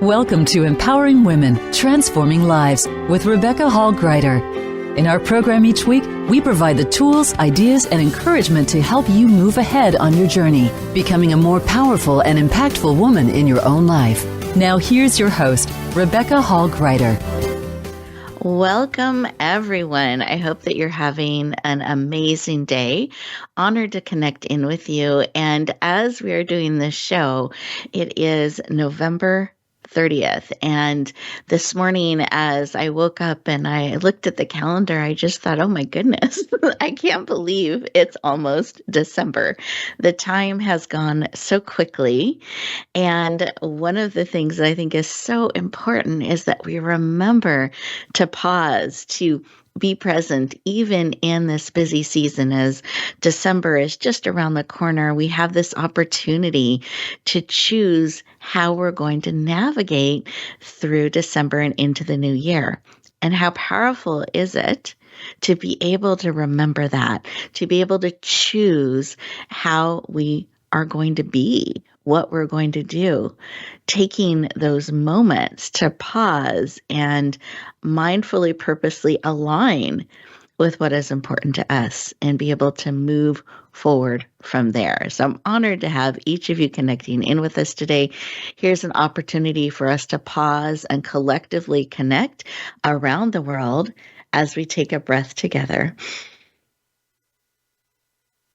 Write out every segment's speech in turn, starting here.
Welcome to Empowering Women, Transforming Lives with Rebecca Hall Gruyter. In our program each week, we provide the tools, ideas, and encouragement to help you move ahead on your journey, becoming a more powerful and impactful woman in your own life. Now here's your host, Rebecca Hall Gruyter. Welcome, everyone. I hope that you're having an amazing day. Honored to connect in with you. And as we are doing this show, it is November 30th. And this morning, as I woke up and I looked at the calendar, I just thought, oh my goodness, I can't believe it's almost December. The time has gone so quickly. And one of the things that I think is so important is that we remember to pause, to be present, even in this busy season. As December is just around the corner, we have this opportunity to choose how we're going to navigate through December and into the new year. And how powerful is it to be able to remember that, to be able to choose how we are going to be, what we're going to do, taking those moments to pause and mindfully, purposely align with what is important to us and be able to move forward from there. So I'm honored to have each of you connecting in with us today. Here's an opportunity for us to pause and collectively connect around the world as we take a breath together,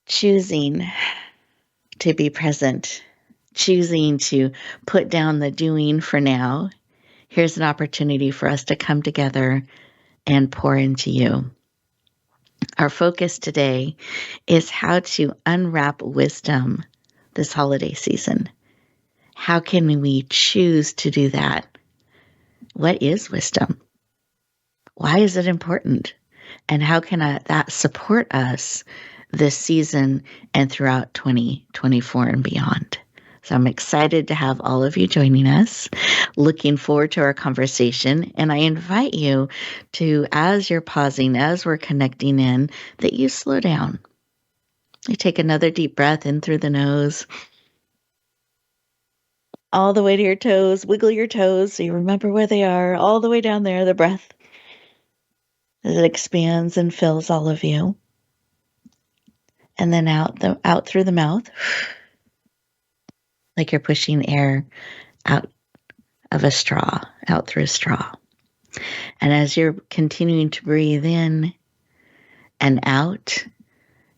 choosing to be present, choosing to put down the doing for now. Here's an opportunity for us to come together and pour into you. Our focus today is how to unwrap wisdom this holiday season. How can we choose to do that? What is wisdom? Why is it important? And how can that support us this season and throughout 2024 and beyond? So I'm excited to have all of you joining us. Looking forward to our conversation. And I invite you to, as you're pausing, as we're connecting in, that you slow down. You take another deep breath in through the nose, all the way to your toes. Wiggle your toes so you remember where they are, all the way down there, the breath, as it expands and fills all of you. And then out through the mouth, like you're pushing air out of a straw, out through a straw. And as you're continuing to breathe in and out,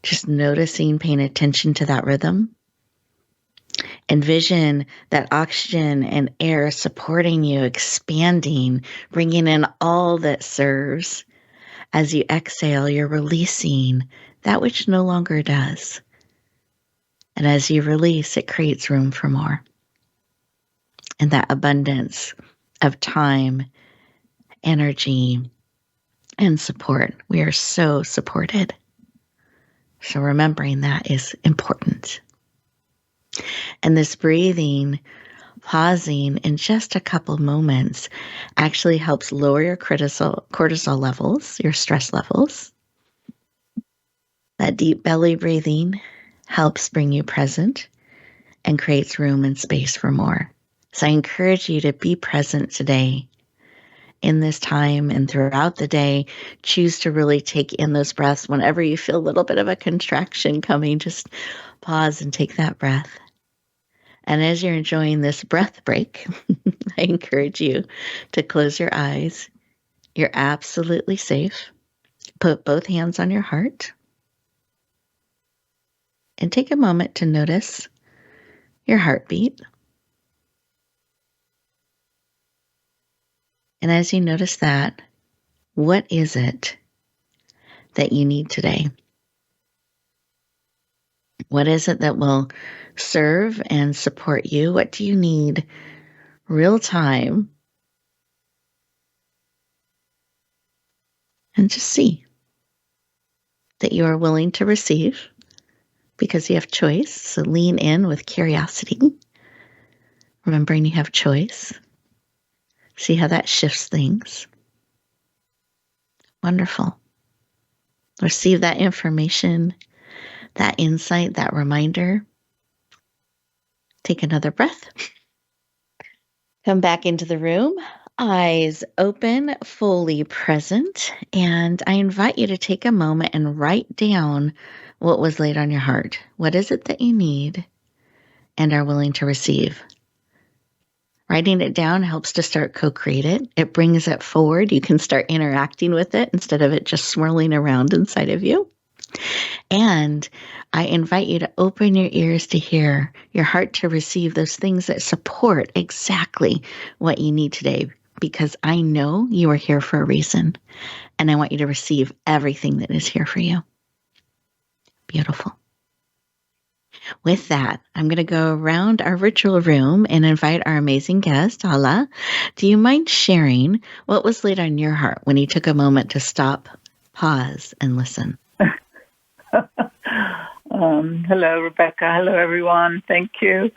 just noticing, paying attention to that rhythm. Envision that oxygen and air supporting you, expanding, bringing in all that serves. As you exhale, you're releasing that which no longer does. And as you release, it creates room for more. And that abundance of time, energy, and support. We are so supported. So remembering that is important. And this breathing, pausing in just a couple moments actually helps lower your cortisol levels, your stress levels. That deep belly breathing helps bring you present and creates room and space for more. So I encourage you to be present today in this time and throughout the day. Choose to really take in those breaths. Whenever you feel a little bit of a contraction coming, just pause and take that breath. And as you're enjoying this breath break, I encourage you to close your eyes. You're absolutely safe. Put both hands on your heart. And take a moment to notice your heartbeat. And as you notice that, what is it that you need today? What is it that will serve and support you? What do you need real time? And just see that you are willing to receive, because you have choice. So lean in with curiosity, remembering you have choice. See how that shifts things. Wonderful. Receive that information, that insight, that reminder. Take another breath. Come back into the room, eyes open, fully present, and I invite you to take a moment and write down what was laid on your heart. What is it that you need and are willing to receive? Writing it down helps to start co-create it. It brings it forward. You can start interacting with it instead of it just swirling around inside of you. And I invite you to open your ears to hear, your heart to receive those things that support exactly what you need today, because I know you are here for a reason, and I want you to receive everything that is here for you. Beautiful. With that, I'm going to go around our virtual room and invite our amazing guest, Halla. Do you mind sharing what was laid on your heart when you took a moment to stop, pause, and listen? Hello, Rebecca. Hello, everyone. Thank you.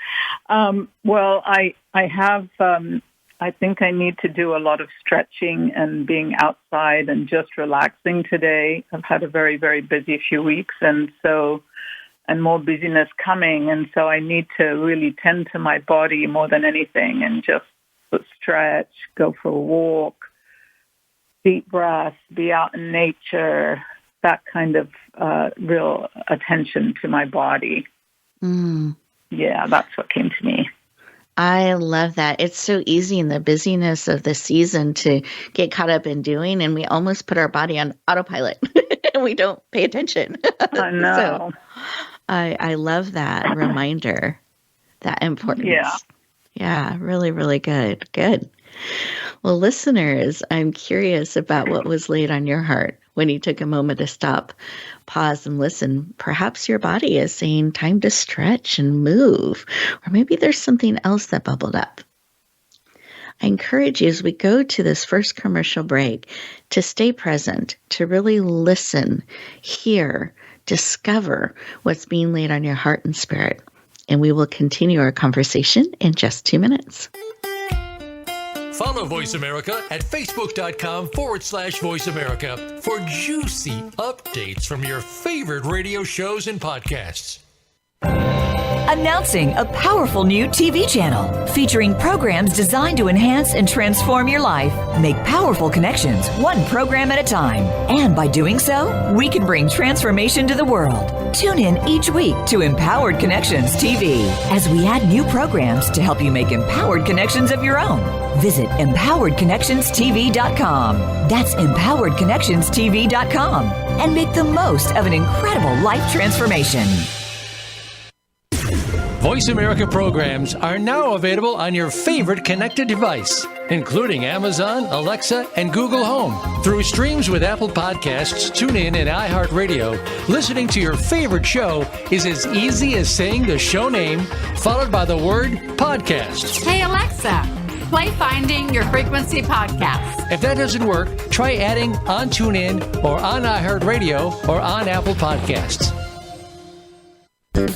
Well, I have, I think I need to do a lot of stretching and being outside and just relaxing today. I've had a very, very busy few weeks, and more busyness coming. And so I need to really tend to my body more than anything and just stretch, go for a walk, deep breaths, be out in nature, that kind of real attention to my body. Yeah, that's what came to me. I love that. It's so easy in the busyness of the season to get caught up in doing, and we almost put our body on autopilot and we don't pay attention. I know. So I love that reminder, that importance. Yeah, really, really good. Good. Well, listeners, I'm curious about what was laid on your heart when you took a moment to stop, pause, and listen. Perhaps your body is saying time to stretch and move, or maybe there's something else that bubbled up. I encourage you as we go to this first commercial break to stay present, to really listen, hear, discover what's being laid on your heart and spirit. And we will continue our conversation in just 2 minutes. Follow Voice America at Facebook.com/Voice America for juicy updates from your favorite radio shows and podcasts. Announcing a powerful new TV channel featuring programs designed to enhance and transform your life. Make powerful connections, one program at a time. And by doing so, we can bring transformation to the world. Tune in each week to Empowered Connections TV as we add new programs to help you make empowered connections of your own. Visit empoweredconnectionstv.com. That's empoweredconnectionstv.com. And make the most of an incredible life transformation. Voice America programs are now available on your favorite connected device, including Amazon, Alexa, and Google Home. Through streams with Apple Podcasts, TuneIn, and iHeartRadio, listening to your favorite show is as easy as saying the show name followed by the word podcast. Hey, Alexa, play Finding Your Frequency podcast. If that doesn't work, try adding on TuneIn or on iHeartRadio or on Apple Podcasts.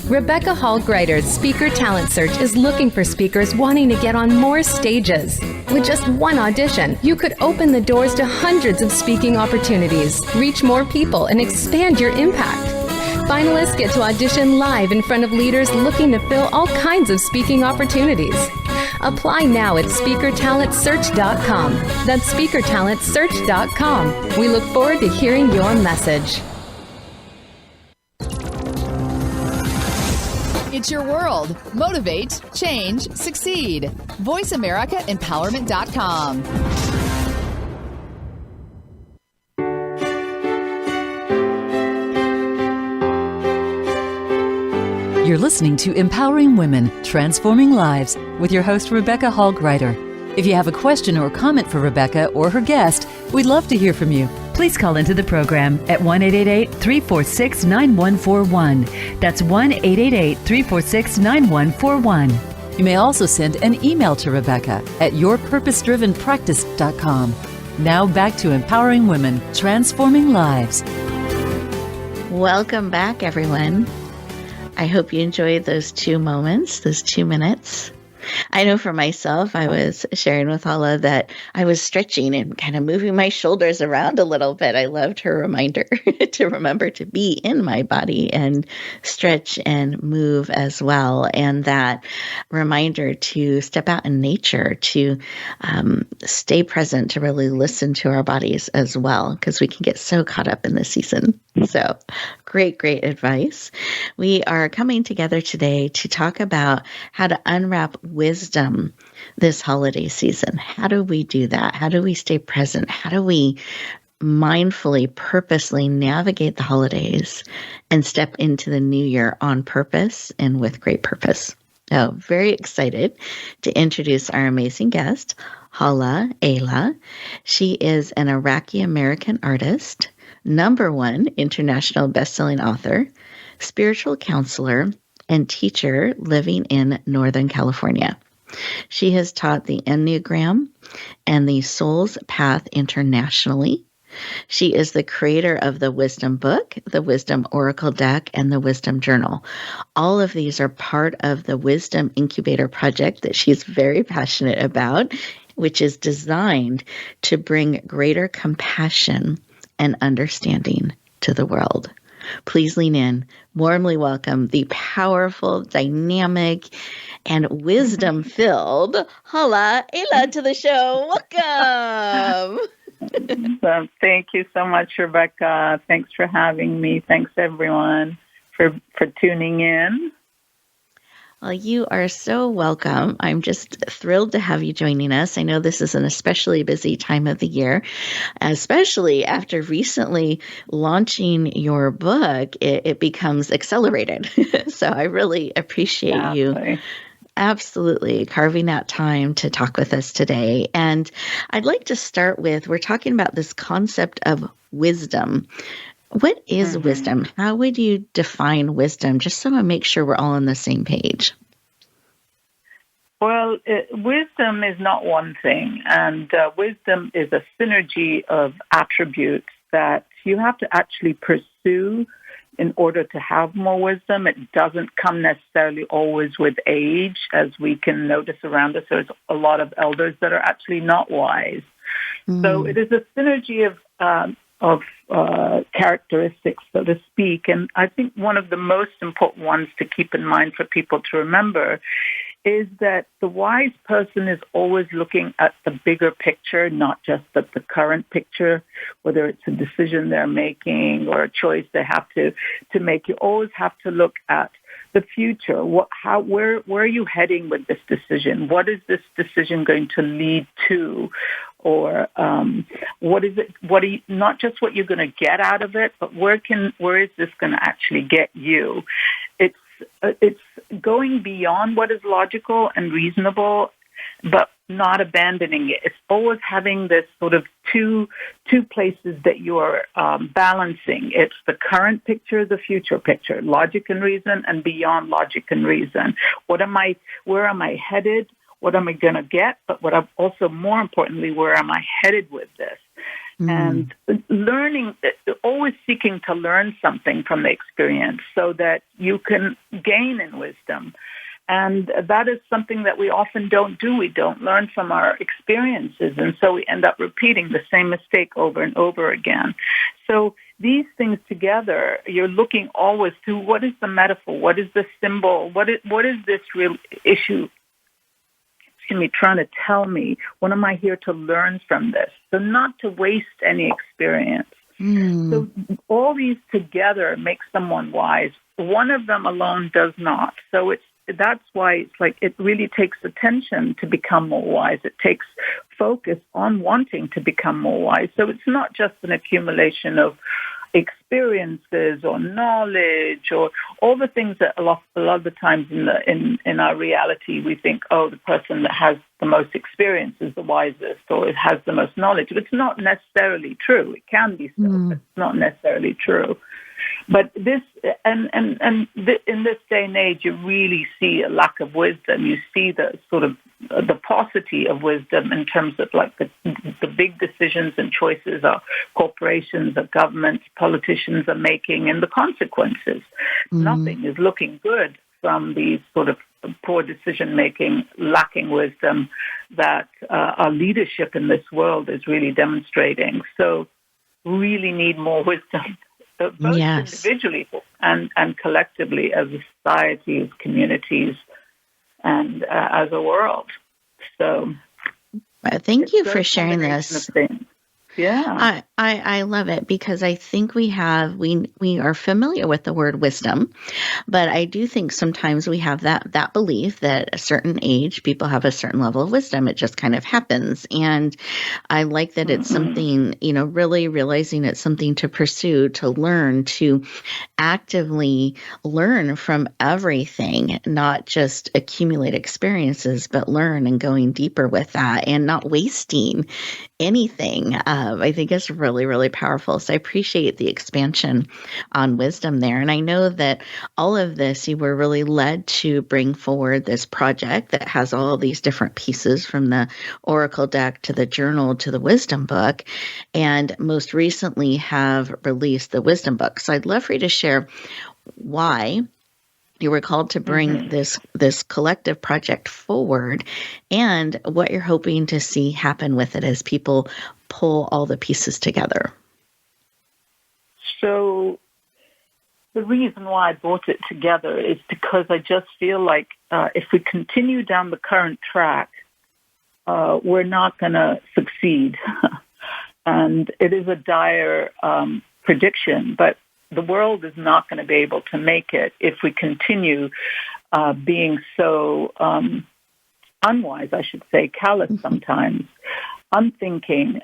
Rebecca Hall Gruyter's Speaker Talent Search is looking for speakers wanting to get on more stages. With just one audition, you could open the doors to hundreds of speaking opportunities, reach more people, and expand your impact. Finalists get to audition live in front of leaders looking to fill all kinds of speaking opportunities. Apply now at speakertalentsearch.com. That's speakertalentsearch.com. We look forward to hearing your message. It's your world. Motivate, change, succeed. VoiceAmericaEmpowerment.com. You're listening to Empowering Women, Transforming Lives with your host, Rebecca Hall Gruyter. If you have a question or comment for Rebecca or her guest, we'd love to hear from you. Please call into the program at 1-888-346-9141. That's 1-888-346-9141. You may also send an email to Rebecca at yourpurposedrivenpractice.com. Now back to Empowering Women, Transforming Lives. Welcome back, everyone. I hope you enjoyed those 2 moments, those 2 minutes. I know for myself, I was sharing with Halla that I was stretching and kind of moving my shoulders around a little bit. I loved her reminder to remember to be in my body and stretch and move as well. And that reminder to step out in nature, to stay present, to really listen to our bodies as well, because we can get so caught up in this season. So great advice. We are coming together today to talk about how to unwrap wisdom this holiday season. How do we do that? How do we stay present? How do we mindfully, purposely navigate the holidays and step into the new year on purpose and with great purpose? Oh, very excited to introduce our amazing guest, Halla Ayla. She is an Iraqi-American artist, #1 international best-selling author, spiritual counselor, and teacher living in Northern California. She has taught the Enneagram and the Soul's Path internationally. She is the creator of the Wisdom Book, the Wisdom Oracle Deck, and the Wisdom Journal. All of these are part of the Wisdom Incubator project that she's very passionate about, which is designed to bring greater compassion and understanding to the world. Please lean in. Warmly welcome the powerful, dynamic, and wisdom-filled Halla Ayla to the show. Welcome. Thank you so much, Rebecca. Thanks for having me. Thanks, everyone, for tuning in. Well, you are so welcome. I'm just thrilled to have you joining us. I know this is an especially busy time of the year, especially after recently launching your book. It becomes accelerated. So I really appreciate you absolutely carving out time to talk with us today. And I'd like to start with, we're talking about this concept of wisdom. What is wisdom? How would you define wisdom? Just so I make sure we're all on the same page. Well, wisdom is not one thing, and wisdom is a synergy of attributes that you have to actually pursue in order to have more wisdom. It doesn't come necessarily always with age, as we can notice around us. There's a lot of elders that are actually not wise. So it is a synergy of characteristics, so to speak. And I think one of the most important ones to keep in mind for people to remember is that the wise person is always looking at the bigger picture, not just at the current picture, whether it's a decision they're making or a choice they have to make. You always have to look at the future. Where are you heading with this decision? What is this decision going to lead to? Or what is it? Not just what you're going to get out of it, but where is this going to actually get you? It's going beyond what is logical and reasonable, but not abandoning it. It's always having this sort of two places that you're balancing. It's the current picture, the future picture, logic and reason, and beyond logic and reason. Where am I headed? What am I going to get? But also more importantly, where am I headed with this? And learning, always seeking to learn something from the experience so that you can gain in wisdom. And that is something that we often don't do. We don't learn from our experiences, and so we end up repeating the same mistake over and over again. So these things together, you're looking always to what is the metaphor, what is the symbol, what is this real issue trying to tell me? What am I here to learn from this? So not to waste any experience. So all these together make someone wise. One of them alone does not. So that's why it's like it really takes attention to become more wise. It takes focus on wanting to become more wise. So it's not just an accumulation of experiences or knowledge or all the things that a lot of the times in our reality we think, oh, the person that has the most experience is the wisest or it has the most knowledge. But it's not necessarily true. It can be so, but it's not necessarily true. But this in this day and age, you really see a lack of wisdom. You see the sort of the paucity of wisdom in terms of like the big decisions and choices our corporations, our governments, politicians are making, and the consequences. Nothing is looking good from these sort of poor decision-making, lacking wisdom that our leadership in this world is really demonstrating. So really need more wisdom, both individually and collectively as a society, as communities, and as a world. So thank you for sharing this. Yeah, I love it because I think we are familiar with the word wisdom, but I do think sometimes we have that belief that at a certain age people have a certain level of wisdom. It just kind of happens, and I like that it's something, really realizing it's something to pursue, to learn, to actively learn from everything, not just accumulate experiences, but learn and going deeper with that and not wasting anything. I think it's really, really powerful. So I appreciate the expansion on wisdom there. And I know that all of this, you were really led to bring forward this project that has all these different pieces, from the Oracle deck to the journal to the wisdom book, and most recently have released the wisdom book. So I'd love for you to share why you were called to bring this collective project forward and what you're hoping to see happen with it as people pull all the pieces together. So the reason why I brought it together is because I just feel like if we continue down the current track, we're not going to succeed. And it is a dire prediction, but the world is not going to be able to make it if we continue being so unwise, I should say, callous sometimes, unthinking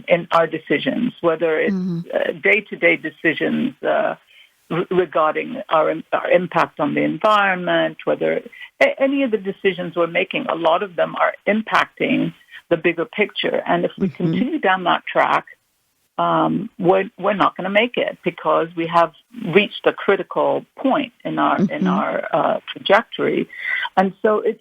in our decisions, whether it's day-to-day decisions regarding our impact on the environment, whether any of the decisions we're making, a lot of them are impacting the bigger picture. And if we continue down that track, we're not going to make it because we have reached a critical point in our trajectory, and so it's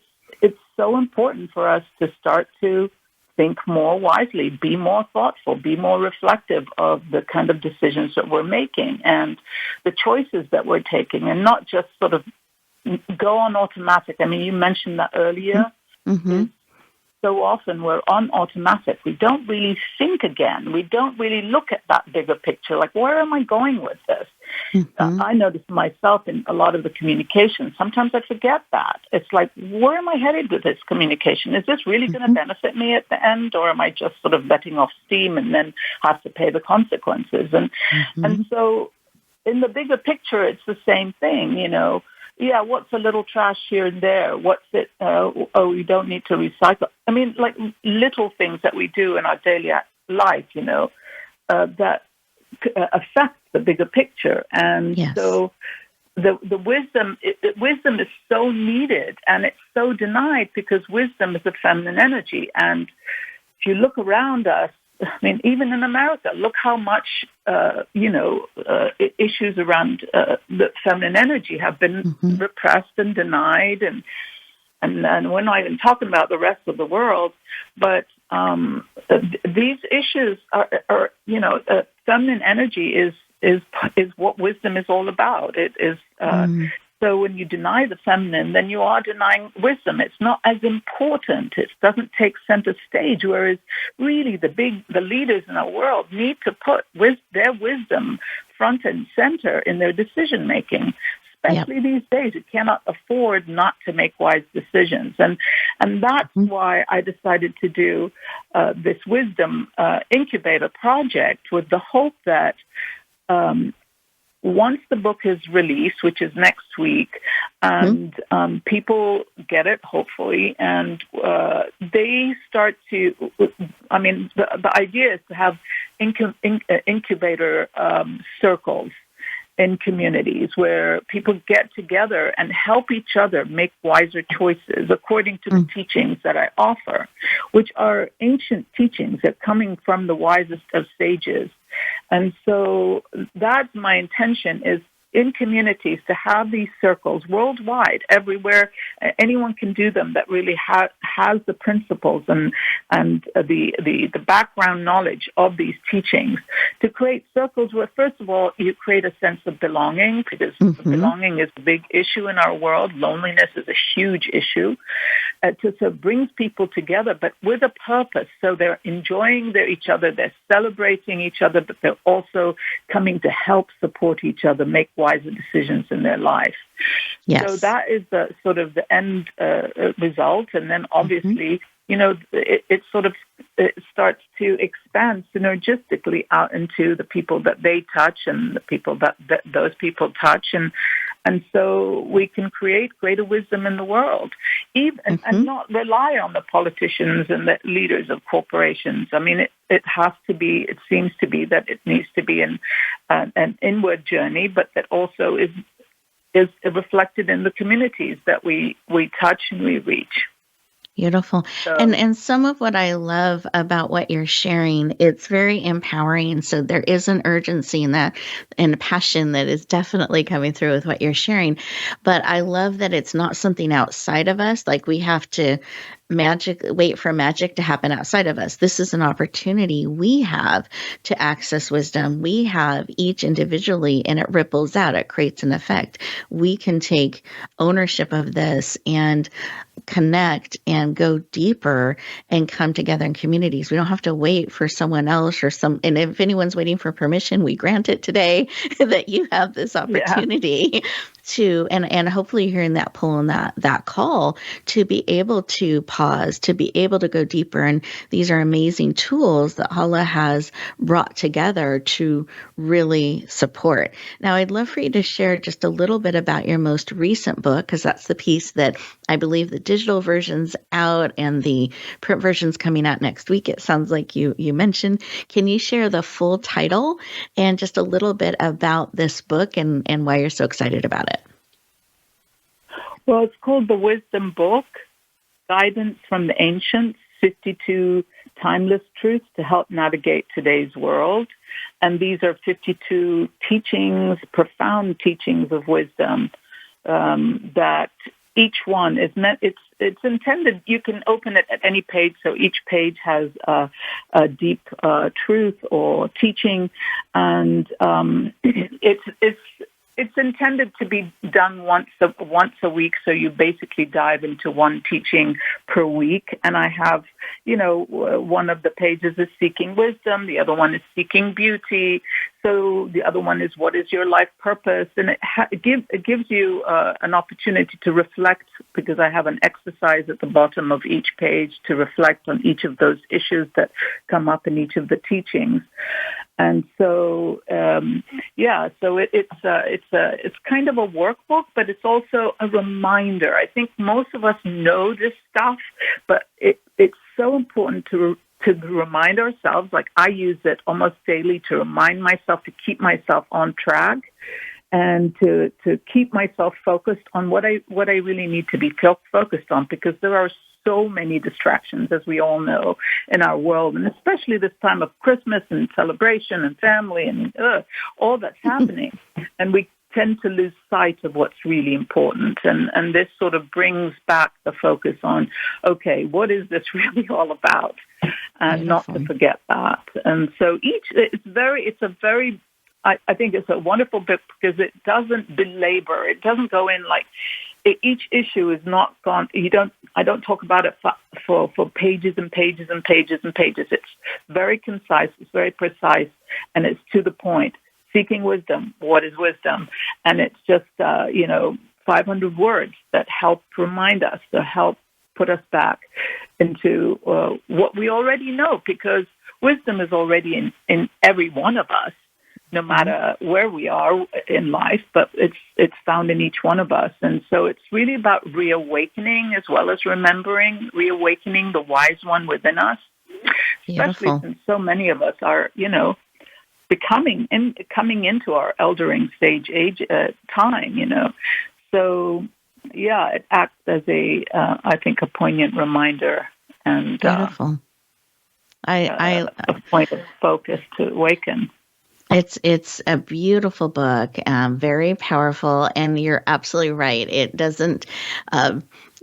so important for us to start to think more wisely, be more thoughtful, be more reflective of the kind of decisions that we're making and the choices that we're taking, and not just sort of go on automatic. I mean, you mentioned that earlier. So often we're on automatic. We don't really think again. We don't really look at that bigger picture. Like, where am I going with this? I notice myself in a lot of the communication. Sometimes I forget that. It's like, where am I headed with this communication? Is this really going to benefit me at the end, or am I just sort of letting off steam and then have to pay the consequences? And so in the bigger picture, it's the same thing, Yeah, what's a little trash here and there? What's it? You don't need to recycle. I mean, like little things that we do in our daily life, that affect the bigger picture. And so the wisdom is so needed, and it's so denied because wisdom is a feminine energy. And if you look around us, I mean, even in America, look how much, issues around the feminine energy have been repressed and denied. And we're not even talking about the rest of the world. But these issues are feminine energy is what wisdom is all about. It is so when you deny the feminine, then you are denying wisdom. It's not as important. It doesn't take center stage, whereas really the leaders in our world need to put their wisdom front and center in their decision-making. Especially these days, you cannot afford not to make wise decisions. And that's why I decided to do this wisdom incubator project with the hope that once the book is released, which is next week, and people get it, hopefully, and they start to, I mean, the idea is to have incubator circles in communities where people get together and help each other make wiser choices according to the teachings that I offer, which are ancient teachings that are coming from the wisest of sages. And so that's my intention, is in communities to have these circles worldwide, everywhere. Anyone can do them that really has the principles and the background knowledge of these teachings, to create circles where, first of all, you create a sense of belonging, because belonging is a big issue in our world. Loneliness is a huge issue. So it brings people together, but with a purpose. So they're enjoying each other, they're celebrating each other, but they're also coming to help support each other, make wiser decisions in their life. Yes. So that is the sort of the end result. And then obviously, it starts to expand synergistically out into the people that they touch and the people that those people touch. And so we can create greater wisdom in the world, even and not rely on the politicians and the leaders of corporations. I mean, it has to be, it seems to be that it needs to be an inward journey, but that also is reflected in the communities that we touch and we reach. Beautiful. So, And some of what I love about what you're sharing, it's very empowering. So there is an urgency in that and a passion that is definitely coming through with what you're sharing. But I love that it's not something outside of us, like we have to wait for magic to happen outside of us. This is an opportunity we have to access wisdom. We have each individually, and it ripples out. It creates an effect. We can take ownership of this and connect and go deeper and come together in communities. We don't have to wait for someone else and if anyone's waiting for permission, we grant it today that you have this opportunity to, and hopefully you're hearing that pull and that call to be able to pause, to be able to go deeper. And these are amazing tools that Halla has brought together to really support. Now, I'd love for you to share just a little bit about your most recent book, because that's the piece that I believe the digital version's out and the print version's coming out next week. It sounds like you mentioned. Can you share the full title and just a little bit about this book and why you're so excited about it? Well, it's called The Wisdom Book, Guidance from the Ancients, 52 Timeless Truths to Help Navigate Today's World. And these are 52 teachings, profound teachings of wisdom that each one is meant, it's intended, you can open it at any page, so each page has a deep truth or teaching, and it's intended to be done once a week, so you basically dive into one teaching per week. And I have, one of the pages is seeking wisdom, the other one is seeking beauty, so the other one is what is your life purpose, and it gives you an opportunity to reflect, because I have an exercise at the bottom of each page to reflect on each of those issues that come up in each of the teachings. And so, so it's kind of a workbook, but it's also a reminder. I think most of us know this stuff, but it's so important to remind ourselves. Like, I use it almost daily to remind myself, to keep myself on track, and to keep myself focused on what I really need to be focused on, because there are so many distractions, as we all know, in our world, and especially this time of Christmas and celebration and family and all that's happening. And we tend to lose sight of what's really important. And this sort of brings back the focus on, okay, what is this really all about? And not to forget that. And so I think it's a wonderful book because it doesn't belabor. It doesn't go in like, each issue is not gone. I don't talk about it for pages and pages and pages and pages. It's very concise. It's very precise, and it's to the point. Seeking wisdom. What is wisdom? And it's just 500 words that help remind us, to help put us back into what we already know, because wisdom is already in every one of us, no matter where we are in life, but it's found in each one of us. And so it's really about reawakening as well as reawakening the wise one within us, especially since so many of us are, coming into our eldering stage time, So, it acts as I think, a poignant reminder and beautiful. a point of focus to awaken. It's a beautiful book, very powerful, and you're absolutely right. It doesn't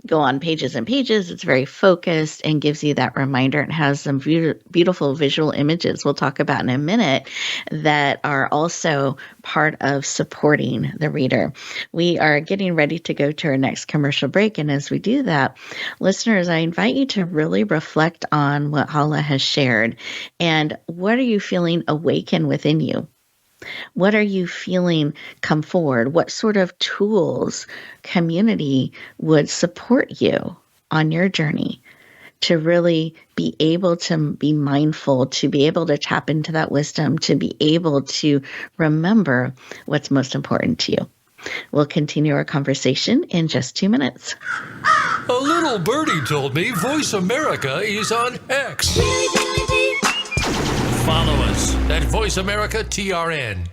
go on pages and pages. It's very focused and gives you that reminder. It has some beautiful visual images we'll talk about in a minute that are also part of supporting the reader. We are getting ready to go to our next commercial break, and as we do that, listeners, I invite you to really reflect on what Halla has shared and what are you feeling awaken within you? What are you feeling come forward? What sort of tools, community would support you on your journey to really be able to be mindful, to be able to tap into that wisdom, to be able to remember what's most important to you? We'll continue our conversation in just 2 minutes. A little birdie told me Voice America is on X. Follow us at Voice America TRN.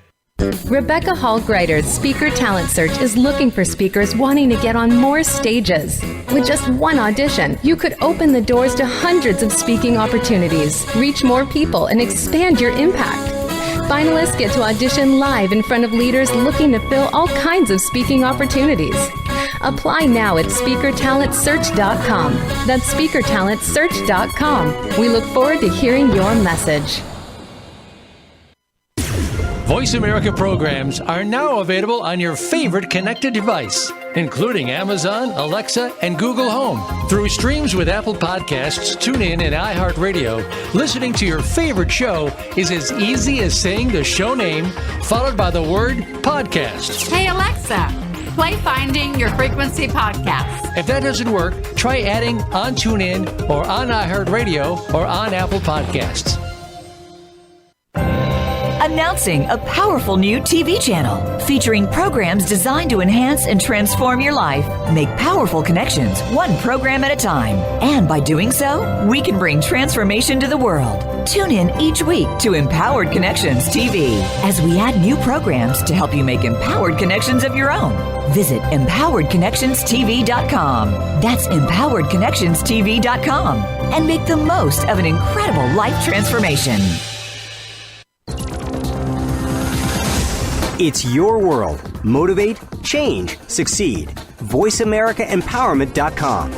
Rebecca Hall Gruyter's Speaker Talent Search is looking for speakers wanting to get on more stages. With just one audition, you could open the doors to hundreds of speaking opportunities, reach more people, and expand your impact. Finalists get to audition live in front of leaders looking to fill all kinds of speaking opportunities. Apply now at speakertalentsearch.com. That's speakertalentsearch.com. We look forward to hearing your message. Voice America programs are now available on your favorite connected device, including Amazon, Alexa, and Google Home. Through streams with Apple Podcasts, TuneIn, and iHeartRadio, listening to your favorite show is as easy as saying the show name followed by the word podcast. Hey, Alexa, play Finding Your Frequency podcast. If that doesn't work, try adding on TuneIn or on iHeartRadio or on Apple Podcasts. Announcing a powerful new TV channel featuring programs designed to enhance and transform your life. Make powerful connections, one program at a time. And by doing so, we can bring transformation to the world. Tune in each week to Empowered Connections TV as we add new programs to help you make empowered connections of your own. Visit empoweredconnectionstv.com. That's empoweredconnectionstv.com. And make the most of an incredible life transformation. It's your world. Motivate, change, succeed. VoiceAmericaEmpowerment.com.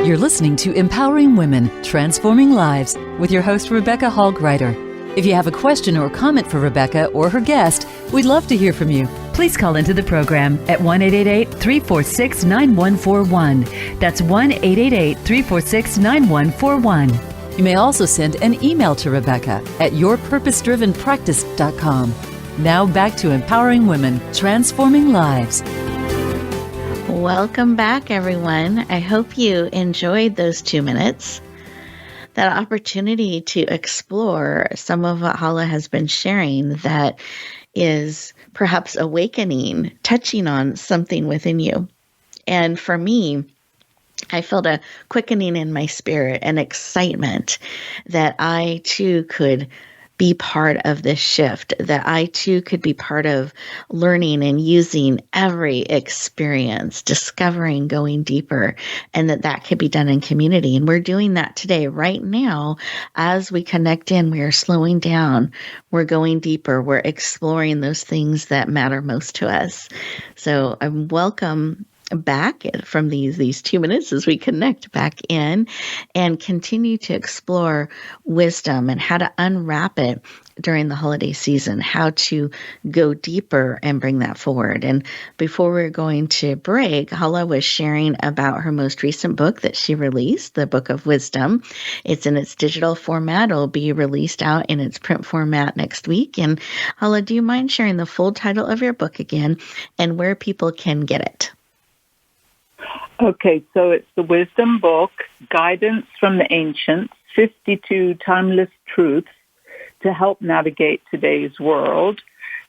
You're listening to Empowering Women, Transforming Lives with your host, Rebecca Hall Gruyter. If you have a question or comment for Rebecca or her guest, we'd love to hear from you. Please call into the program at 1-888-346-9141. That's 1-888-346-9141. You may also send an email to Rebecca at yourpurposedrivenpractice.com. Now back to Empowering Women, Transforming Lives. Welcome back, everyone. I hope you enjoyed those 2 minutes. That opportunity to explore some of what Halla has been sharing that is perhaps awakening, touching on something within you. And for me, I felt a quickening in my spirit and excitement that I too could be part of this shift, that I too could be part of learning and using every experience, discovering, going deeper, and that could be done in community. And we're doing that today, right now, as we connect in, we are slowing down, we're going deeper, we're exploring those things that matter most to us. So I'm welcome back from these 2 minutes as we connect back in and continue to explore wisdom and how to unwrap it during the holiday season, how to go deeper and bring that forward. And before we're going to break, Halla was sharing about her most recent book that she released, the Book of Wisdom. It's in its digital format. It'll be released out in its print format next week. And Halla, do you mind sharing the full title of your book again and where people can get it? Okay, so it's the Wisdom Book, Guidance from the Ancients, 52 Timeless Truths to help navigate today's world.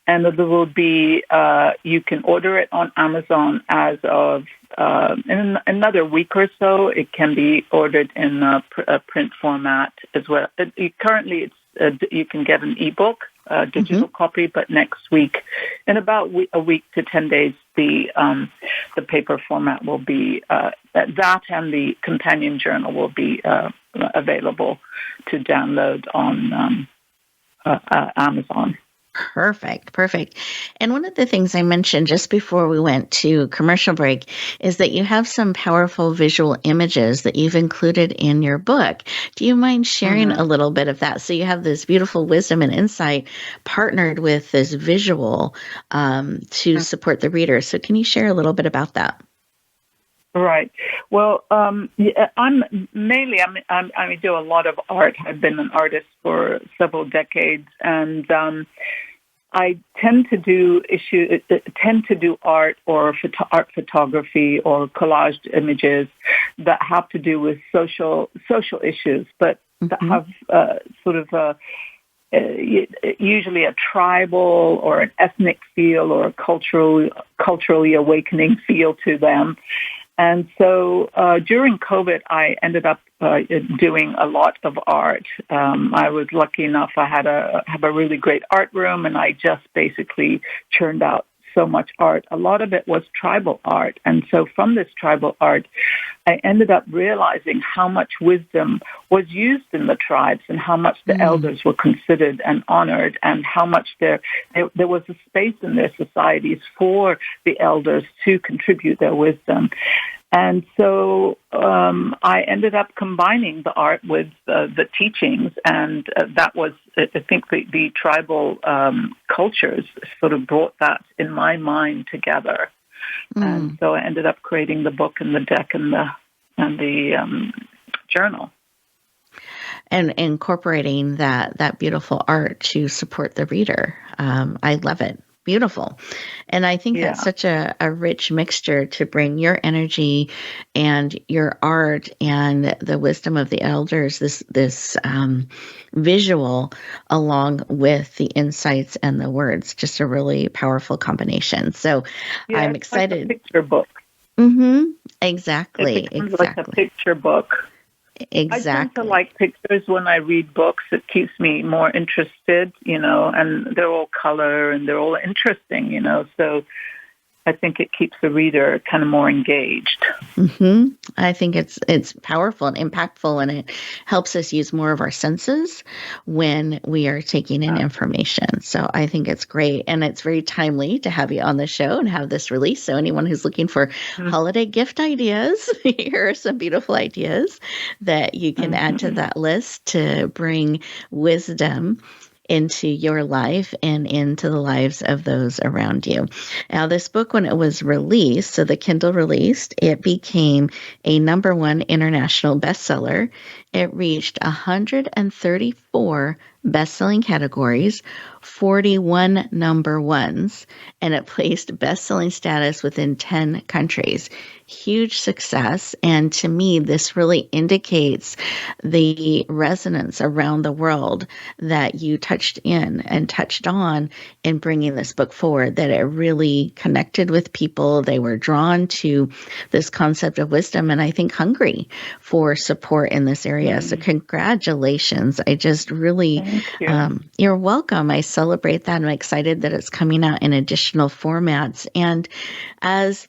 And there will be, you can order it on Amazon as of in another week or so. It can be ordered in a print format as well. Currently, you can get an ebook digital copy, but next week, in about a week to 10 days, the paper format will be, that and the companion journal will be available to download on Amazon. Perfect. And one of the things I mentioned just before we went to commercial break is that you have some powerful visual images that you've included in your book. Do you mind sharing a little bit of that? So you have this beautiful wisdom and insight partnered with this visual to support the reader. So can you share a little bit about that? Right. Well, I do a lot of art. I've been an artist for several decades, and I tend to do art or art photography or collaged images that have to do with social issues, but that have usually a tribal or an ethnic feel or a culturally awakening feel to them. And so during COVID, I ended up doing a lot of art. I was lucky enough; I have a really great art room, and I just basically churned out so much art. A lot of it was tribal art, and so from this tribal art, I ended up realizing how much wisdom was used in the tribes, and how much the elders were considered and honored, and how much there was a space in their societies for the elders to contribute their wisdom. And so I ended up combining the art with the teachings, and that was, I think, the tribal cultures sort of brought that in my mind together. And so I ended up creating the book and the deck and the journal. And incorporating that beautiful art to support the reader. I love it. Beautiful. And I think that's such a rich mixture to bring your energy and your art and the wisdom of the elders, this visual along with the insights and the words. Just a really powerful combination. So I'm excited. Like a picture book. Exactly. It becomes like a picture book. Exactly. I tend to like pictures when I read books. It keeps me more interested, and they're all color and they're all interesting, so I think it keeps the reader kind of more engaged. I think it's powerful and impactful, and it helps us use more of our senses when we are taking in information. So I think it's great, and it's very timely to have you on the show and have this release. So anyone who's looking for holiday gift ideas, here are some beautiful ideas that you can add to that list to bring wisdom into your life and into the lives of those around you. Now, this book, when it was released, so the Kindle released, it became a #1 international bestseller. It reached 134 best-selling categories, 41 #1s, and it placed best-selling status within 10 countries. Huge success. And to me, this really indicates the resonance around the world that you touched on in bringing this book forward, that it really connected with people. They were drawn to this concept of wisdom, and I think hungry for support in this area. So congratulations. I just really, you're welcome. I celebrate that. I'm excited that it's coming out in additional formats. And as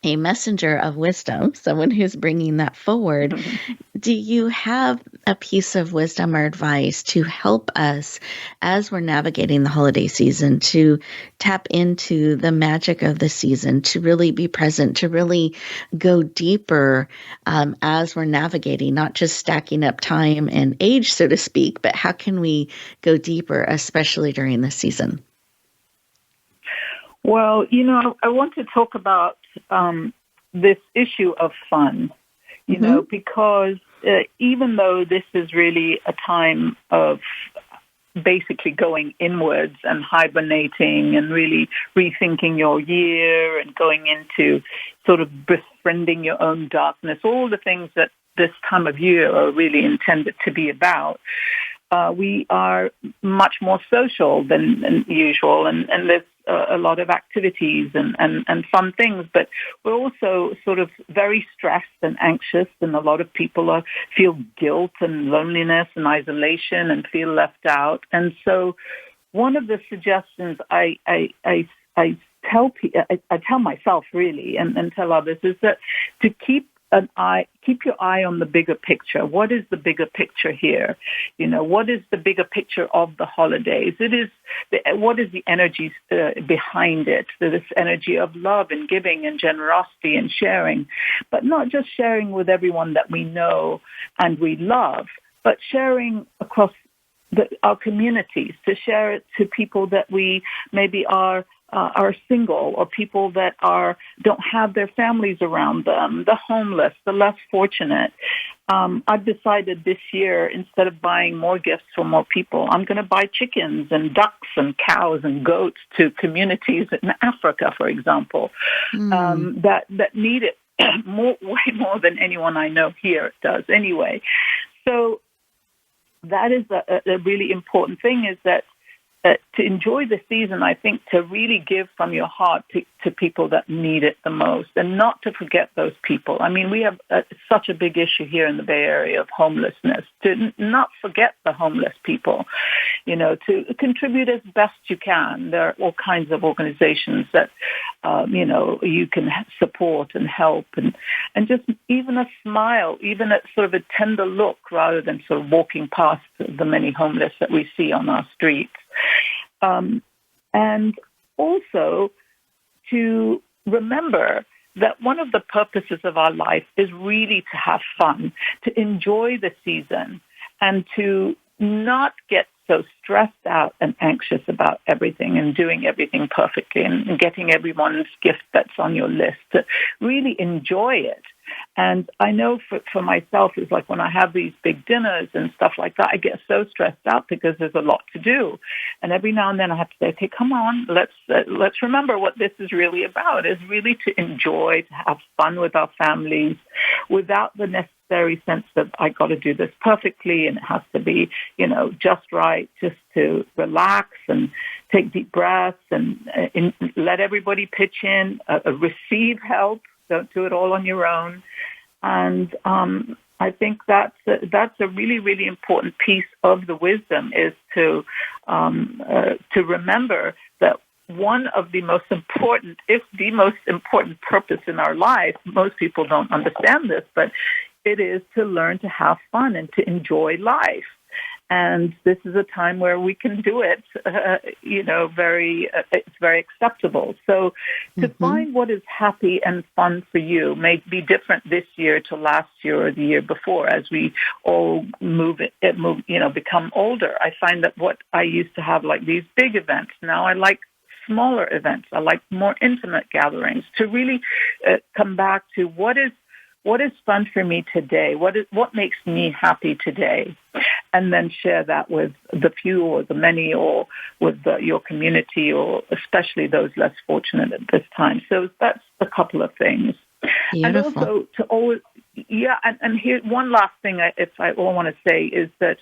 a messenger of wisdom, someone who's bringing that forward, do you have a piece of wisdom or advice to help us as we're navigating the holiday season, to tap into the magic of the season, to really be present, to really go deeper as we're navigating, not just stacking up time and age, so to speak, but how can we go deeper, especially during this season? Well, I want to talk about this issue of fun, because even though this is really a time of basically going inwards and hibernating and really rethinking your year and going into sort of befriending your own darkness, all the things that this time of year are really intended to be about, we are much more social than usual, and there's a lot of activities and fun things, but we're also sort of very stressed and anxious, and a lot of people feel guilt and loneliness and isolation and feel left out. And so one of the suggestions I tell myself really and tell others is that to keep your eye on the bigger picture. What is the bigger picture here? What is the bigger picture of the holidays? What is the energy behind it? This energy of love and giving and generosity and sharing, but not just sharing with everyone that we know and we love, but sharing across our communities, to share it to people that we maybe are single, or people that don't have their families around them, the homeless, the less fortunate. I've decided this year, instead of buying more gifts for more people, I'm going to buy chickens and ducks and cows and goats to communities in Africa, for example, that need it way more than anyone I know here does anyway. So that is a really important thing, is that to enjoy the season, I think, to really give from your heart to people that need it the most, and not to forget those people. I mean, we have such a big issue here in the Bay Area of homelessness, to not forget the homeless people, to contribute as best you can. There are all kinds of organizations that, you can support and help, and just even a smile, even a sort of a tender look, rather than sort of walking past the many homeless that we see on our streets. And also to remember that one of the purposes of our life is really to have fun, to enjoy the season, and to not get so stressed out and anxious about everything and doing everything perfectly and getting everyone's gift that's on your list, to really enjoy it. And I know for myself, it's like when I have these big dinners and stuff like that, I get so stressed out because there's a lot to do. And every now and then I have to say, okay, come on, let's remember what this is really about, is really to enjoy, to have fun with our families without the necessary sense that I got to do this perfectly and it has to be, just right, just to relax and take deep breaths and let everybody pitch in, receive help. Don't do it all on your own. And I think that's a really, really important piece of the wisdom, is to remember that one of the most important, if the most important purpose in our life, most people don't understand this, but it is to learn to have fun and to enjoy life. And this is a time where we can do it, it's very acceptable. So to find what is happy and fun for you may be different this year to last year or the year before, as we all become older. I find that what I used to have, like these big events, now I like smaller events. I like more intimate gatherings, to really come back to what is fun for me today? What makes me happy today? And then share that with the few or the many, or with your community, or especially those less fortunate at this time. So that's a couple of things. Beautiful. And also to always, and here one last thing I want to say is that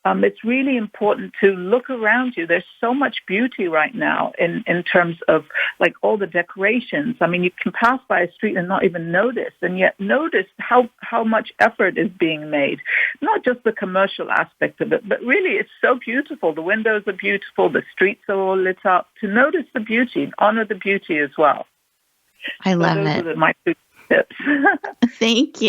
it's really important to look around you. There's so much beauty right now in terms of like all the decorations. I mean, you can pass by a street and not even notice, and yet notice how much effort is being made. Not just the commercial aspect of it, but really it's so beautiful. The windows are beautiful. The streets are all lit up. To notice the beauty and honor the beauty as well. I love it. Those are my two tips. Thank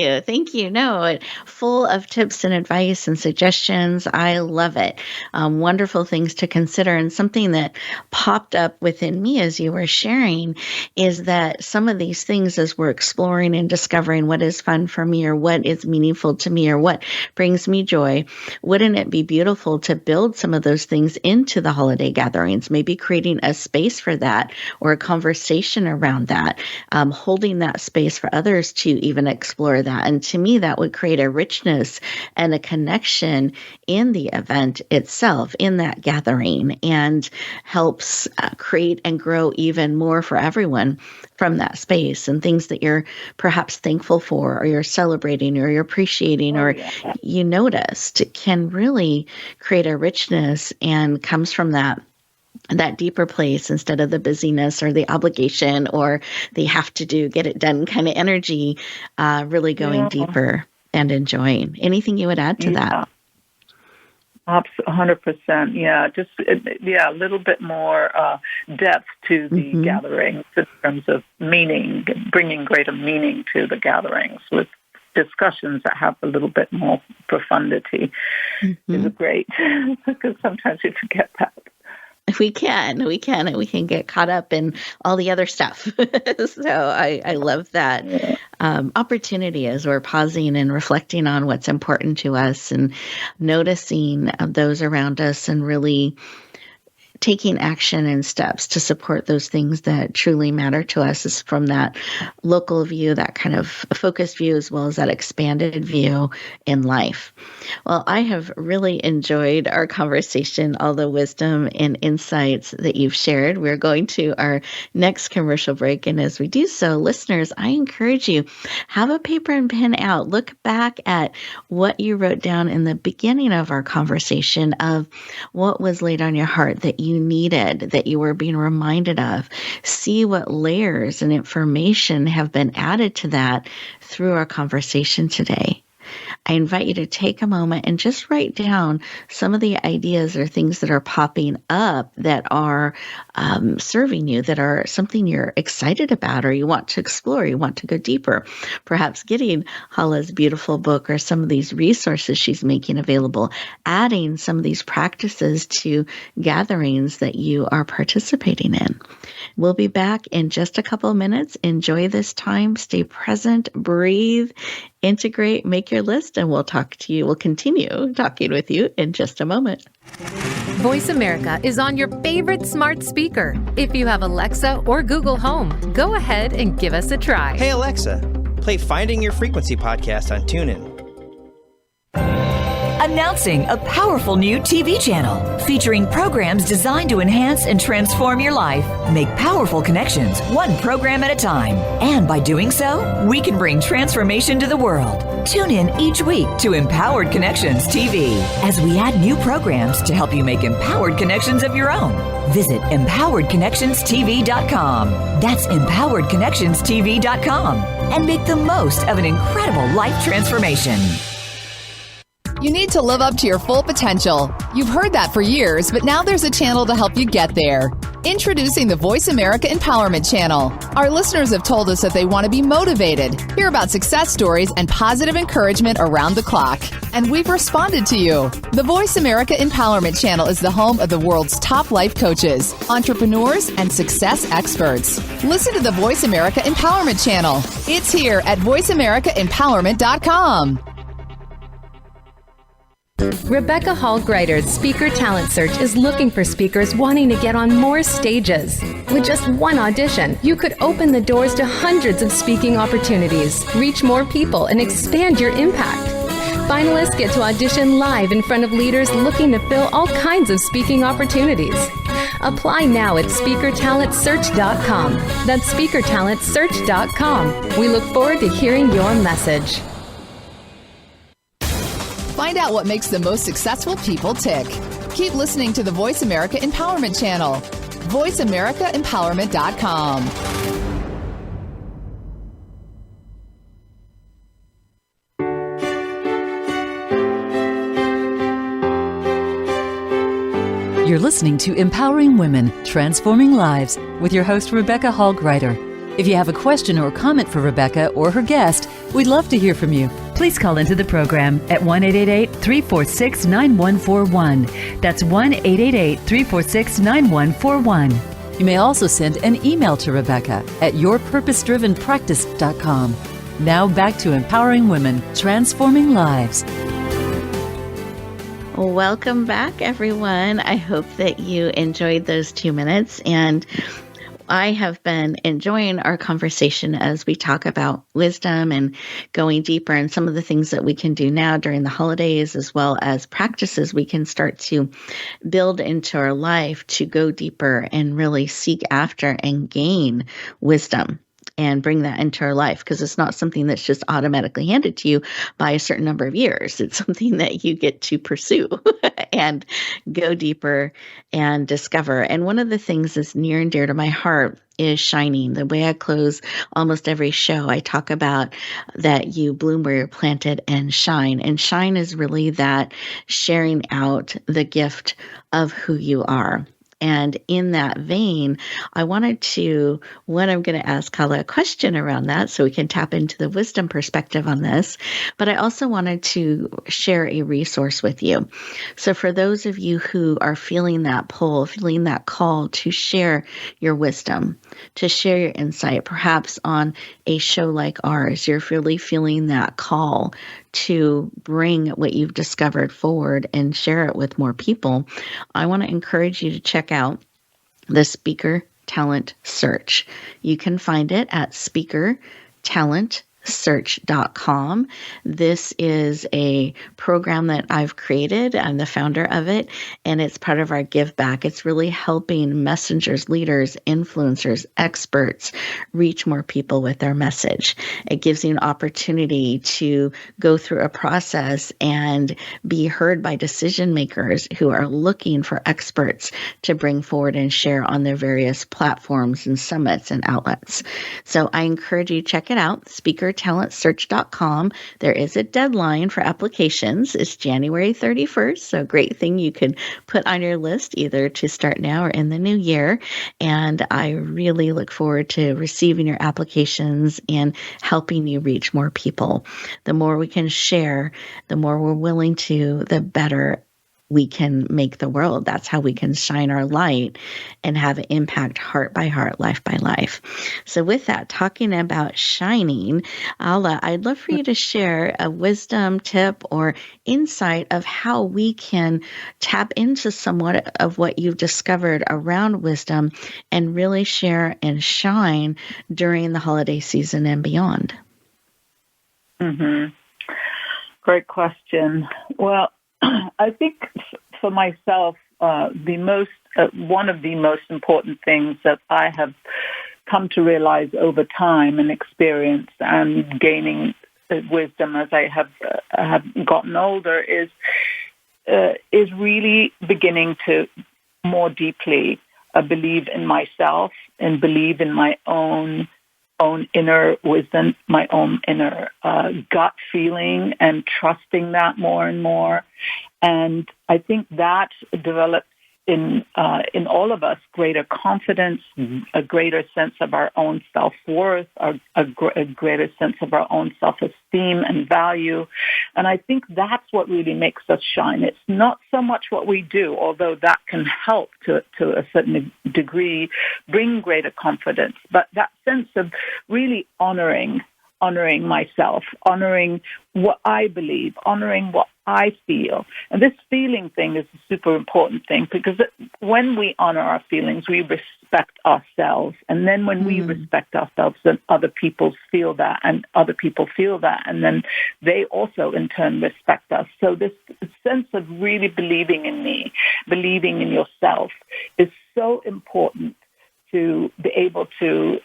you. No, full of tips and advice and suggestions. I love it. Wonderful things to consider. And something that popped up within me as you were sharing is that some of these things, as we're exploring and discovering what is fun for me, or what is meaningful to me, or what brings me joy, wouldn't it be beautiful to build some of those things into the holiday gatherings, maybe creating a space for that, or a conversation around that, holding that space for others to even explore that. And to me, that would create a richness and a connection in the event itself, in that gathering, and helps create and grow even more for everyone from that space, and things that you're perhaps thankful for, or you're celebrating, or you're appreciating, you noticed, can really create a richness and comes from that deeper place, instead of the busyness or the obligation or the have to do, get it done kind of energy, really going deeper and enjoying. Anything you would add to that? 100%. Yeah, just a little bit more depth to the gatherings in terms of meaning, bringing greater meaning to the gatherings with discussions that have a little bit more profundity is great, because sometimes we forget that. We can, and we can get caught up in all the other stuff. So I love that opportunity as we're pausing and reflecting on what's important to us and noticing those around us and really taking action and steps to support those things that truly matter to us is from that local view, that kind of focused view, as well as that expanded view in life. Well, I have really enjoyed our conversation, all the wisdom and insights that you've shared. We're going to our next commercial break. And as we do so, listeners, I encourage you, have a paper and pen out. Look back at what you wrote down in the beginning of our conversation of what was laid on your heart that you needed, that you were being reminded of. See what layers and information have been added to that through our conversation today. I invite you to take a moment and just write down some of the ideas or things that are popping up that are serving you, that are something you're excited about or you want to explore, you want to go deeper. Perhaps getting Halla's beautiful book or some of these resources she's making available, adding some of these practices to gatherings that you are participating in. We'll be back in just a couple of minutes. Enjoy this time. Stay present, breathe, integrate, make your list, and we'll talk to you. We'll continue talking with you in just a moment. Voice America is on your favorite smart speaker. If you have Alexa or Google Home, go ahead and give us a try. Hey, Alexa, play Finding Your Frequency podcast on TuneIn. Announcing a powerful new TV channel featuring programs designed to enhance and transform your life. Make powerful connections, one program at a time. And by doing so, we can bring transformation to the world. Tune in each week to Empowered Connections TV as we add new programs to help you make empowered connections of your own. Visit empoweredconnectionstv.com. That's empoweredconnectionstv.com. And make the most of an incredible life transformation. You need to live up to your full potential. You've heard that for years, but now there's a channel to help you get there. Introducing the Voice America Empowerment Channel. Our listeners have told us that they want to be motivated, hear about success stories, and positive encouragement around the clock. And we've responded to you. The Voice America Empowerment Channel is the home of the world's top life coaches, entrepreneurs, and success experts. Listen to the Voice America Empowerment Channel. It's here at voiceamericaempowerment.com. Rebecca Hall Gruyter's Speaker Talent Search is looking for speakers wanting to get on more stages. With just one audition, you could open the doors to hundreds of speaking opportunities, reach more people, and expand your impact. Finalists get to audition live in front of leaders looking to fill all kinds of speaking opportunities. Apply now at SpeakerTalentSearch.com. That's SpeakerTalentSearch.com. We look forward to hearing your message. Find out what makes the most successful people tick. Keep listening to the Voice America Empowerment Channel. VoiceAmericaEmpowerment.com. You're listening to Empowering Women, Transforming Lives with your host, Rebecca Hall Gruyter. If you have a question or comment for Rebecca or her guest, we'd love to hear from you. Please call into the program at 1-888-346-9141. That's 1-888-346-9141. You may also send an email to Rebecca at yourpurposedrivenpractice.com. Now back to Empowering Women, Transforming Lives. Welcome back, everyone. I hope that you enjoyed those 2 minutes, and I have been enjoying our conversation as we talk about wisdom and going deeper and some of the things that we can do now during the holidays, as well as practices we can start to build into our life to go deeper and really seek after and gain wisdom and bring that into our life, because it's not something that's just automatically handed to you by a certain number of years. It's something that you get to pursue and go deeper and discover. And one of the things that's near and dear to my heart is shining. The way I close almost every show, I talk about that you bloom where you're planted and shine. And shine is really that sharing out the gift of who you are. And in that vein, I wanted to, I'm going to ask Halla a question around that so we can tap into the wisdom perspective on this. But I also wanted to share a resource with you. So for those of you who are feeling that pull, feeling that call to share your wisdom, to share your insight, perhaps on a show like ours, you're really feeling that call to bring what you've discovered forward and share it with more people, I want to encourage you to check out the Speaker Talent Search. You can find it at speakertalentsearch.com. This is a program that I've created. I'm the founder of it, and it's part of our Give Back. It's really helping messengers, leaders, influencers, experts reach more people with their message. It gives you an opportunity to go through a process and be heard by decision makers who are looking for experts to bring forward and share on their various platforms and summits and outlets. So I encourage you to check it out, speakertalentsearch.com. There is a deadline for applications. It's January 31st, so a great thing you could put on your list either to start now or in the new year. And I really look forward to receiving your applications and helping you reach more people. The more we can share, the more we're willing to, the better we can make the world. That's how we can shine our light and have an impact heart by heart, life by life. So with that, talking about shining, Halla, I'd love for you to share a wisdom tip or insight of how we can tap into somewhat of what you've discovered around wisdom and really share and shine during the holiday season and beyond. Mm-hmm. Great question. Well, I think for myself, one of the most important things that I have come to realize over time and experience and gaining wisdom as I have gotten older is really beginning to more deeply believe in myself and believe in my own inner wisdom, my own inner gut feeling, and trusting that more and more. And I think that develops in all of us greater confidence, a greater sense of our own self-worth, a greater sense of our own self-esteem and value. And I think that's what really makes us shine. It's not so much what we do, although that can help to a certain degree bring greater confidence, but that sense of really honoring myself, honoring what I believe, honoring what I feel. And this feeling thing is a super important thing, because when we honor our feelings, we respect ourselves. And then when we respect ourselves, then other people feel that, and other people feel that, and then they also in turn respect us. So this sense of really believing in me, believing in yourself, is so important to be able to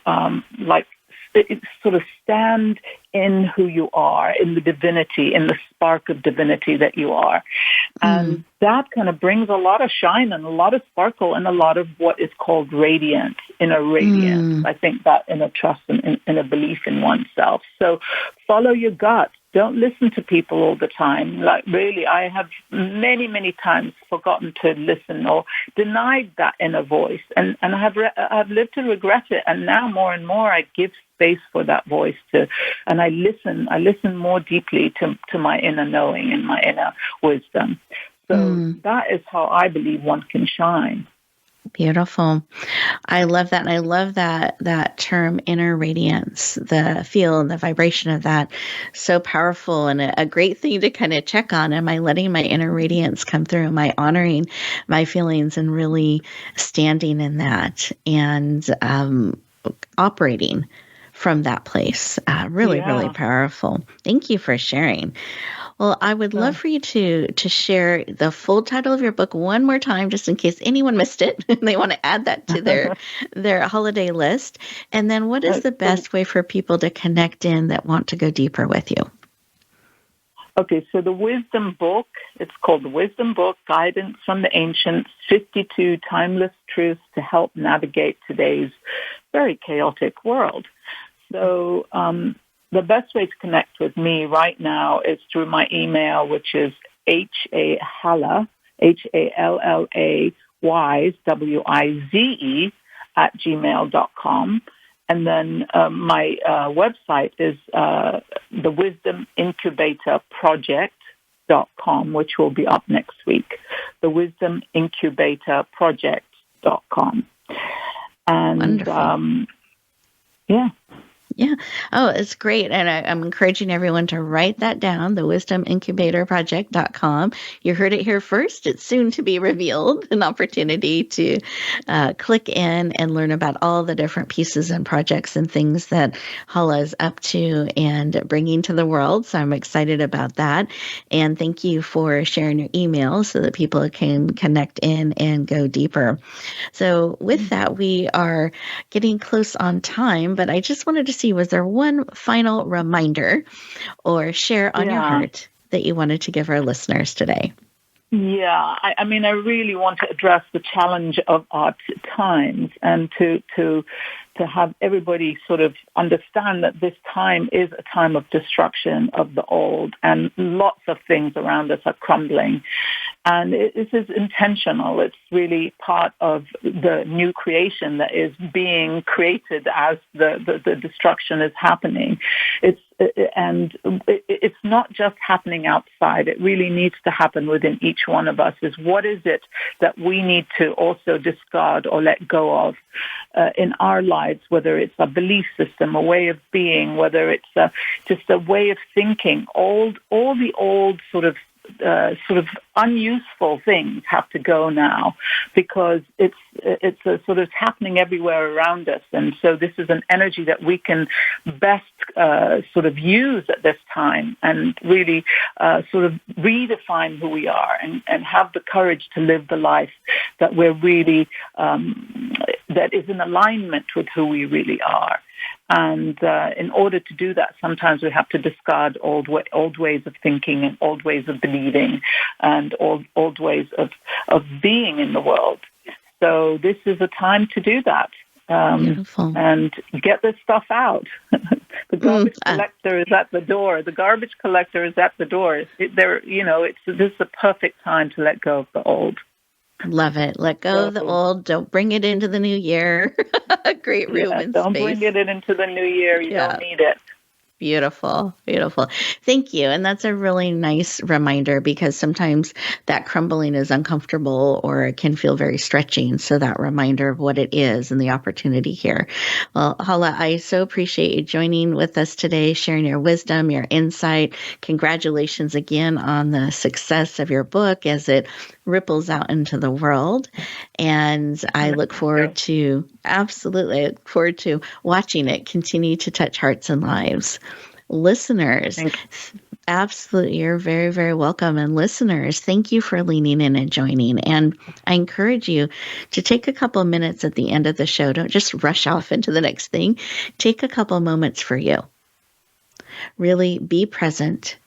sort of stand in who you are, in the divinity, in the spark of divinity that you are. And that kind of brings a lot of shine and a lot of sparkle and a lot of what is called radiance, inner radiance. I think that inner trust and a belief in oneself. So follow your gut. Don't listen to people all the time. Like, really, I have many, many times forgotten to listen or denied that inner voice. And I've lived to regret it. And now more and more I give space for that voice and I listen more deeply to my inner knowing and my inner wisdom. So that is how I believe one can shine. Beautiful. I love that. And I love that term, inner radiance, the feel and the vibration of that. So powerful, and a great thing to kind of check on. Am I letting my inner radiance come through? Am I honoring my feelings and really standing in that and operating from that place? Really powerful. Thank you for sharing. Well, I would love for you to share the full title of your book one more time, just in case anyone missed it and they want to add that to their holiday list. And then what is the best way for people to connect in that want to go deeper with you? Okay, so the Wisdom Book, it's called the Wisdom Book, Guidance from the Ancients, 52 Timeless Truths to Help Navigate Today's very chaotic world. So the best way to connect with me right now is through my email, which is Halla, HALLA, Wize, WIZE, @gmail.com. And then my website is the Wisdom Incubator Project.com, which will be up next week. The Wisdom Incubator Project.com. And wonderful. Yeah. Yeah. Oh, it's great. And I'm encouraging everyone to write that down, the wisdomincubatorproject.com. You heard it here first. It's soon to be revealed, an opportunity to click in and learn about all the different pieces and projects and things that Halla is up to and bringing to the world. So I'm excited about that. And thank you for sharing your email so that people can connect in and go deeper. So with that, we are getting close on time, but I just wanted to see, was there one final reminder or share on your heart that you wanted to give our listeners today? Yeah, I mean, I really want to address the challenge of our times and to have everybody sort of understand that this time is a time of destruction of the old, and lots of things around us are crumbling. And this is intentional. It's really part of the new creation that is being created as the destruction is happening. It's not just happening outside. It really needs to happen within each one of us. Is what is it that we need to also discard or let go of in our lives, whether it's a belief system, a way of being, whether it's just a way of thinking. All the old sort of unuseful things have to go now, because it's a sort of happening everywhere around us. And so this is an energy that we can best sort of use at this time and really sort of redefine who we are and have the courage to live the life that we're really, that is in alignment with who we really are. And in order to do that, sometimes we have to discard old ways of thinking and old ways of believing and old ways of being in the world. So this is a time to do that. And get this stuff out. The garbage collector is at the door. The garbage collector is at the door. This is a perfect time to let go of the old. Love it. Let go of the old. Don't bring it into the new year. Great room and don't space. Bring it into the new year. You don't need it. Beautiful. Beautiful. Thank you. And that's a really nice reminder, because sometimes that crumbling is uncomfortable or it can feel very stretching. So that reminder of what it is and the opportunity here. Well, Halla, I so appreciate you joining with us today, sharing your wisdom, your insight. Congratulations again on the success of your book as it ripples out into the world. And I look forward to watching it continue to touch hearts and lives. Listeners, absolutely, you're very, very welcome. And listeners, thank you for leaning in and joining. And I encourage you to take a couple of minutes at the end of the show. Don't just rush off into the next thing. Take a couple of moments for you. Really be present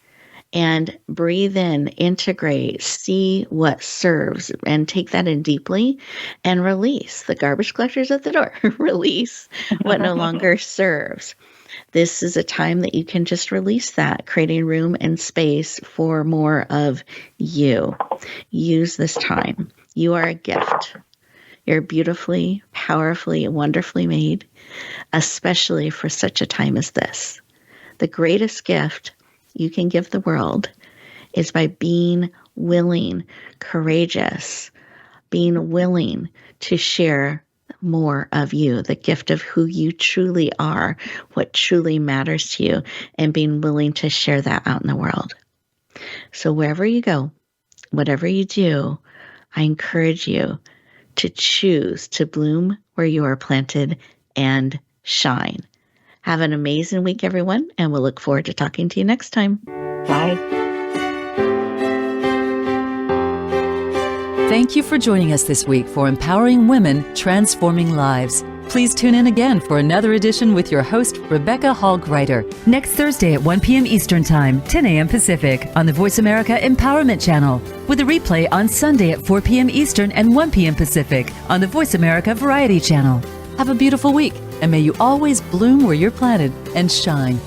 and breathe in, integrate, see what serves, and take that in deeply and release. The garbage collector's at the door. Release what no longer serves. This is a time that you can just release that, creating room and space for more of you. Use this time. You are a gift. You're beautifully, powerfully, wonderfully made, especially for such a time as this. The greatest gift you can give the world is by being willing, courageous, being willing to share more of you, the gift of who you truly are, what truly matters to you, and being willing to share that out in the world. So wherever you go, whatever you do, I encourage you to choose to bloom where you are planted and shine. Have an amazing week, everyone, and we'll look forward to talking to you next time. Bye. Thank you for joining us this week for Empowering Women, Transforming Lives. Please tune in again for another edition with your host, Rebecca Hall-Gruyter, next Thursday at 1 p.m. Eastern Time, 10 a.m. Pacific, on the Voice America Empowerment Channel, with a replay on Sunday at 4 p.m. Eastern and 1 p.m. Pacific on the Voice America Variety Channel. Have a beautiful week. And may you always bloom where you're planted and shine.